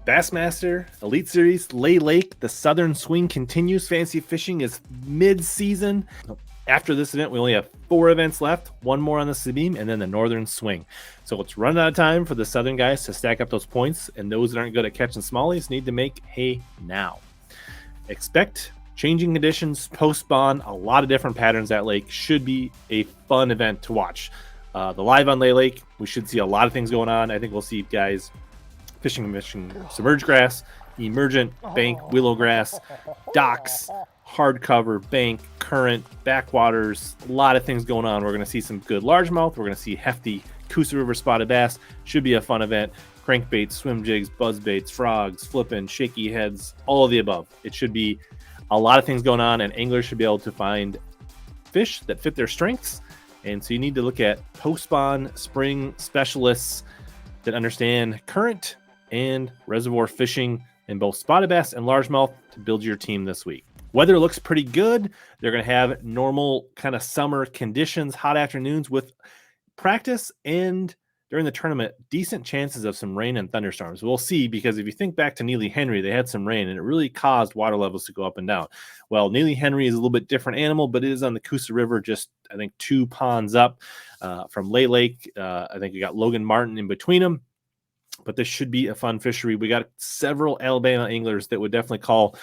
Bassmaster, Elite Series, Lay Lake, the Southern Swing continues. Fancy fishing is mid-season. After this event, we only have 4 events left, 1 more on the Sabine, and then the Northern Swing. So it's running out of time for the Southern guys to stack up those points, and those that aren't good at catching smallies need to make hay now. Expect changing conditions, post-spawn, a lot of different patterns at Lake. Should be a fun event to watch. The live on Lay Lake, we should see a lot of things going on. I think we'll see guys fishing submerged grass, emergent, bank, willow grass, docks, hardcover, bank, current, backwaters, a lot of things going on. We're going to see some good largemouth. We're going to see hefty Coosa River spotted bass. Should be a fun event. Crankbaits, swim jigs, buzz baits, frogs, flipping, shaky heads, all of the above. It should be a lot of things going on, and anglers should be able to find fish that fit their strengths. And so you need to look at post-spawn spring specialists that understand current and reservoir fishing in both spotted bass and largemouth to build your team this week. Weather looks pretty good. They're going to have normal kind of summer conditions, hot afternoons with practice and during the tournament, decent chances of some rain and thunderstorms. We'll see, because if you think back to Neely Henry, they had some rain and it really caused water levels to go up and down. Well, Neely Henry is a little bit different animal, but it is on the Coosa River, just I think 2 ponds up from Lay Lake. I think you got Logan Martin in between them. But this should be a fun fishery. We got several Alabama anglers that would definitely call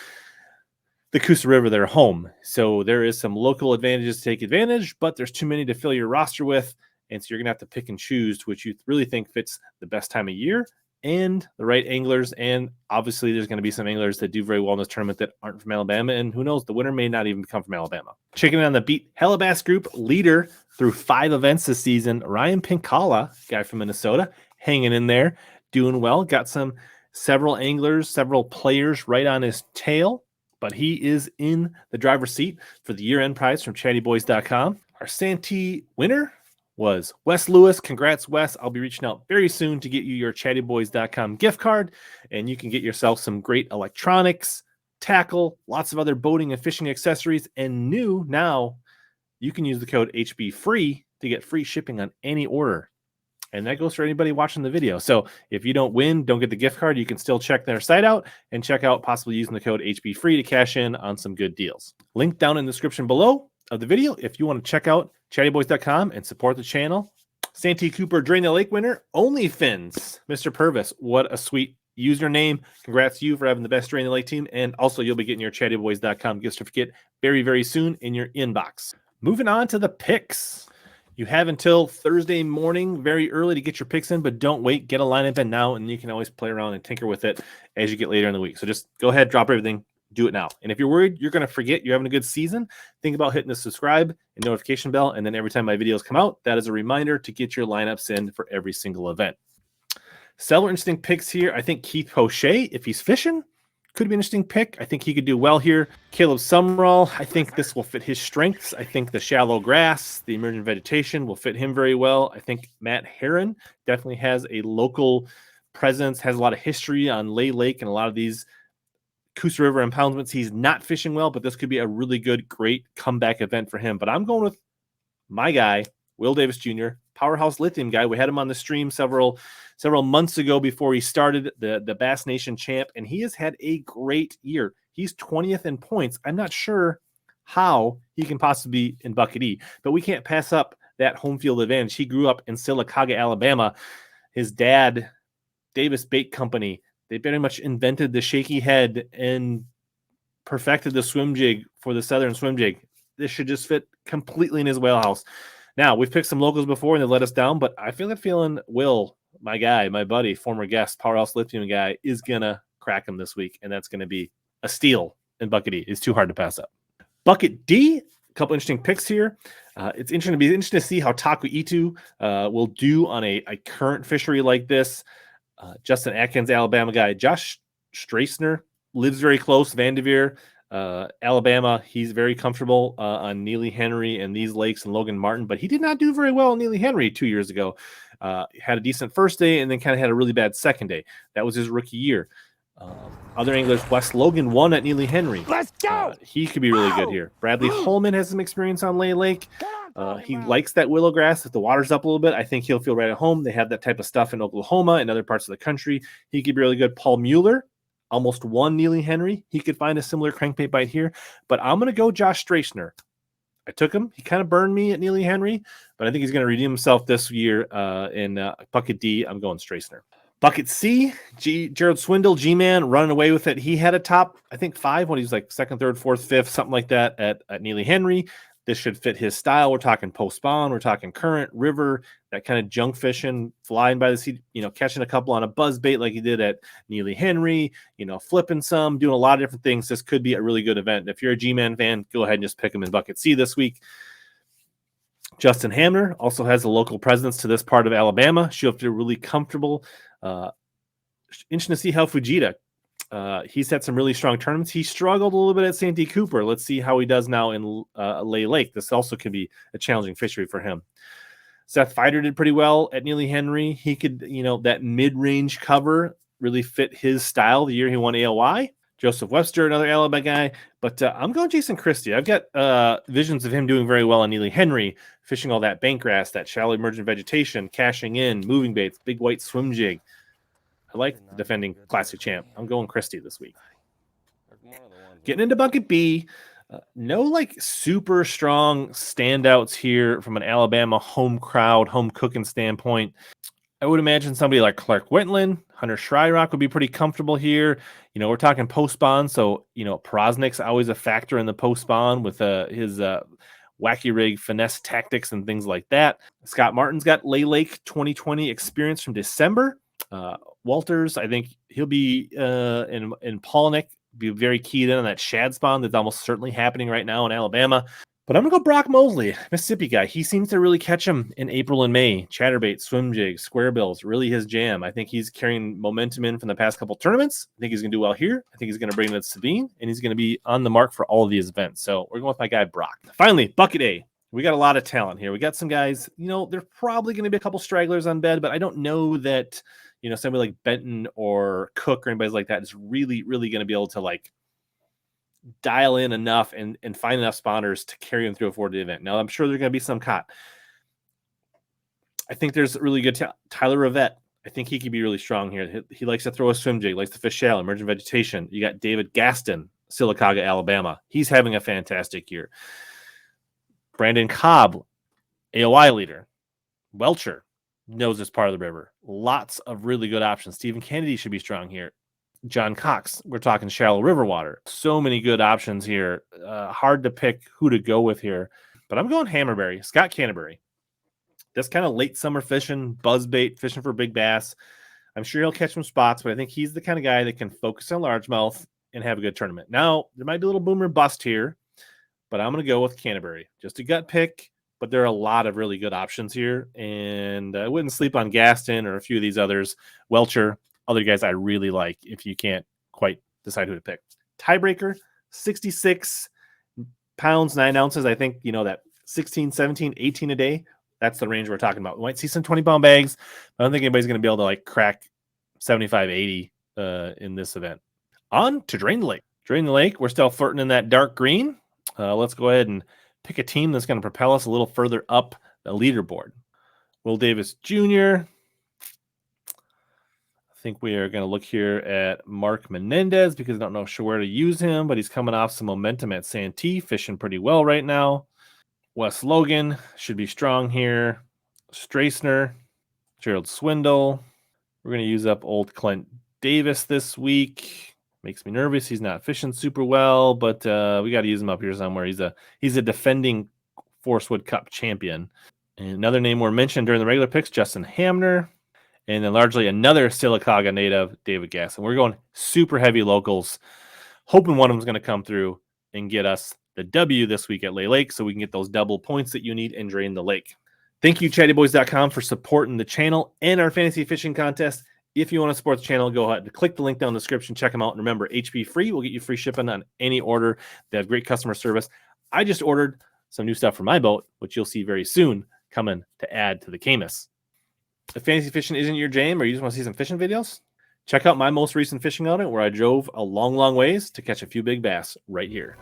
the Coosa River their home. So there is some local advantages to take advantage, but there's too many to fill your roster with. And so you're going to have to pick and choose which you really think fits the best time of year and the right anglers. And obviously there's going to be some anglers that do very well in this tournament that aren't from Alabama. And who knows, the winner may not even come from Alabama. Checking on the Beat HellaBass group leader through 5 events this season, Ryan Pincala, guy from Minnesota, hanging in there. Doing well, got several anglers, several players right on his tail, but he is in the driver's seat for the year-end prize from chattyboys.com. Our Santee winner was Wes Lewis. Congrats, Wes. I'll be reaching out very soon to get you your chattyboys.com gift card, and you can get yourself some great electronics, tackle, lots of other boating and fishing accessories, and new now, you can use the code HBFREE to get free shipping on any order. And that goes for anybody watching the video. So if you don't win, don't get the gift card, you can still check their site out and check out possibly using the code HBFREE to cash in on some good deals. Link down in the description below of the video if you want to check out chattyboys.com and support the channel. Santee Cooper Drain the Lake winner, OnlyFins, Mr. Purvis. What a sweet username. Congrats to you for having the best Drain the Lake team. And also you'll be getting your chattyboys.com gift certificate very, very soon in your inbox. Moving on to the picks. You have until Thursday morning, very early, to get your picks in, but don't wait. Get a lineup in now, and you can always play around and tinker with it as you get later in the week. So just go ahead, drop everything, do it now. And if you're worried you're going to forget you're having a good season, think about hitting the subscribe and notification bell, and then every time my videos come out, that is a reminder to get your lineups in for every single event. Several interesting picks here. I think Keith Hochet, if he's fishing, could be an interesting pick. I think he could do well here. Caleb Sumrall, I think this will fit his strengths. I think the shallow grass, the emergent vegetation will fit him very well. I think Matt Heron definitely has a local presence, has a lot of history on Lay Lake and a lot of these Coosa River impoundments. He's not fishing well, but this could be a really good, great comeback event for him. But I'm going with my guy, Will Davis Jr., Powerhouse Lithium guy. We had him on the stream several months ago before he started, the Bass Nation champ, and he has had a great year. He's 20th in points. I'm not sure how he can possibly be in Bucket E, but we can't pass up that home field advantage. He grew up in Sylacauga, Alabama. His dad, Davis Bait Company, they very much invented the shaky head and perfected the swim jig for the Southern swim jig. This should just fit completely in his wheelhouse. Now, we've picked some locals before and they let us down, but I feel like feeling Will, my guy, my buddy, former guest, Powerhouse Lithium guy, is going to crack him this week, and that's going to be a steal in Bucket E. It's too hard to pass up. Bucket D, a couple interesting picks here. It's interesting to see how Taku Itu will do on a current fishery like this. Justin Atkins, Alabama guy. Josh Strassner lives very close, Vanderveer, Alabama. He's very comfortable on Neely Henry and these lakes and Logan Martin, but he did not do very well in Neely Henry 2 years ago. Had a decent first day and then kind of had a really bad second day. That was his rookie year. Other anglers, Wes Logan won at Neely Henry. Let's go. He could be really good here. Bradley Holman has some experience on Lay Lake. He likes that willow grass. If the water's up a little bit, I think he'll feel right at home. They have that type of stuff in Oklahoma and other parts of the country. He could be really good. Paul Mueller almost won Neely Henry. He could find a similar crankbait bite here. But I'm going to go Josh Straisner. I took him. He kind of burned me at Neely Henry, but I think he's going to redeem himself this year in Bucket D. I'm going Straisner. Bucket C, Gerald Swindle, G-Man, running away with it. He had a top, I think, 5 when he was like 2nd, 3rd, 4th, 5th, something like that at Neely Henry. This should fit his style. We're talking post-spawn. We're talking current, river, that kind of junk fishing, flying by the sea, catching a couple on a buzz bait like he did at Neely Henry, flipping some, doing a lot of different things. This could be a really good event. If you're a G-Man fan, go ahead and just pick him in Bucket C this week. Justin Hamner also has a local presence to this part of Alabama. She'll feel really comfortable. Interesting to see how Fujita. He's had some really strong tournaments. He struggled a little bit at Santee Cooper. Let's see how he does now in Lay Lake. This also could be a challenging fishery for him. Seth Feider did pretty well at Neely Henry. He could, that mid-range cover really fit his style the year he won AOY. Joseph Webster, another Alabama guy. But I'm going Jason Christie. I've got visions of him doing very well on Neely Henry, fishing all that bank grass, that shallow emergent vegetation, cashing in, moving baits, big white swim jig. I like the defending classic champ. I'm going Christie this week. Getting into Bucket B. No super strong standouts here from an Alabama home crowd, home cooking standpoint. I would imagine somebody like Clark Wentland, Hunter Schryrock would be pretty comfortable here. We're talking post-spawn, so, Prosnick's always a factor in the post-spawn with his wacky rig finesse tactics and things like that. Scott Martin's got Lay Lake 2020 experience from December. Walters, I think he'll be in Palnick, be very keyed in on that shad spawn that's almost certainly happening right now in Alabama. But I'm going to go Brock Mosley, Mississippi guy. He seems to really catch him in April and May. Chatterbait, swim jigs, square bills, really his jam. I think he's carrying momentum in from the past couple tournaments. I think he's going to do well here. I think he's going to bring it to Sabine, and he's going to be on the mark for all of these events. So we're going with my guy, Brock. Finally, Bucket A. We got a lot of talent here. We got some guys, there's probably going to be a couple stragglers on bed, but I don't know that, somebody like Benton or Cook or anybody like that is really, really going to be able to dial in enough and find enough spawners to carry them through a 4-day event. Now, I'm sure there's going to be some caught. I think there's really good Tyler Rivette. I think he could be really strong here. He likes to throw a swim jig, likes to fish shallow, emergent vegetation. You got David Gaston, Sylacauga, Alabama. He's having a fantastic year. Brandon Cobb, AOI leader. Welcher knows this part of the river. Lots of really good options. Stephen Kennedy should be strong here. John Cox, we're talking shallow river water. So many good options here. Hard to pick who to go with here. But I'm going Hammerberry, Scott Canterbury. This kind of late summer fishing, buzzbait, fishing for big bass. I'm sure he'll catch some spots, but I think he's the kind of guy that can focus on largemouth and have a good tournament. Now, there might be a little boomer bust here, but I'm going to go with Canterbury. Just a gut pick, but there are a lot of really good options here. And I wouldn't sleep on Gaston or a few of these others. Welcher, other guys I really like if you can't quite decide who to pick. Tiebreaker, 66 pounds, 9 ounces. I think, that 16, 17, 18 a day. That's the range we're talking about. We might see some 20-pound bags. I don't think anybody's going to be able to crack 75, 80 in this event. On to Drain the Lake. Drain the Lake, we're still flirting in that dark green. Let's go ahead and pick a team that's going to propel us a little further up the leaderboard. Will Davis Jr. I think we are going to look here at Mark Menendez because I don't know sure where to use him, but he's coming off some momentum at Santee, fishing pretty well right now. Wes Logan should be strong here. Straisner, Gerald Swindle. We're going to use up old Clint Davis this week. Makes me nervous. He's not fishing super well, but we got to use him up here somewhere. He's a defending Forestwood Cup champion. And another name we're mentioned during the regular picks, Justin Hamner. And then largely another Sylacauga native, David Gasson. We're going super heavy locals, hoping one of them is going to come through and get us the W this week at Lay Lake so we can get those double points that you need and drain the lake. Thank you, chattyboys.com, for supporting the channel and our fantasy fishing contest. If you want to support the channel, go ahead and click the link down in the description. Check them out. And remember, HP free will get you free shipping on any order. They have great customer service. I just ordered some new stuff for my boat, which you'll see very soon coming to add to the Camus. If fantasy fishing isn't your jam or you just want to see some fishing videos, check out my most recent fishing outing where I drove a long, long ways to catch a few big bass right here.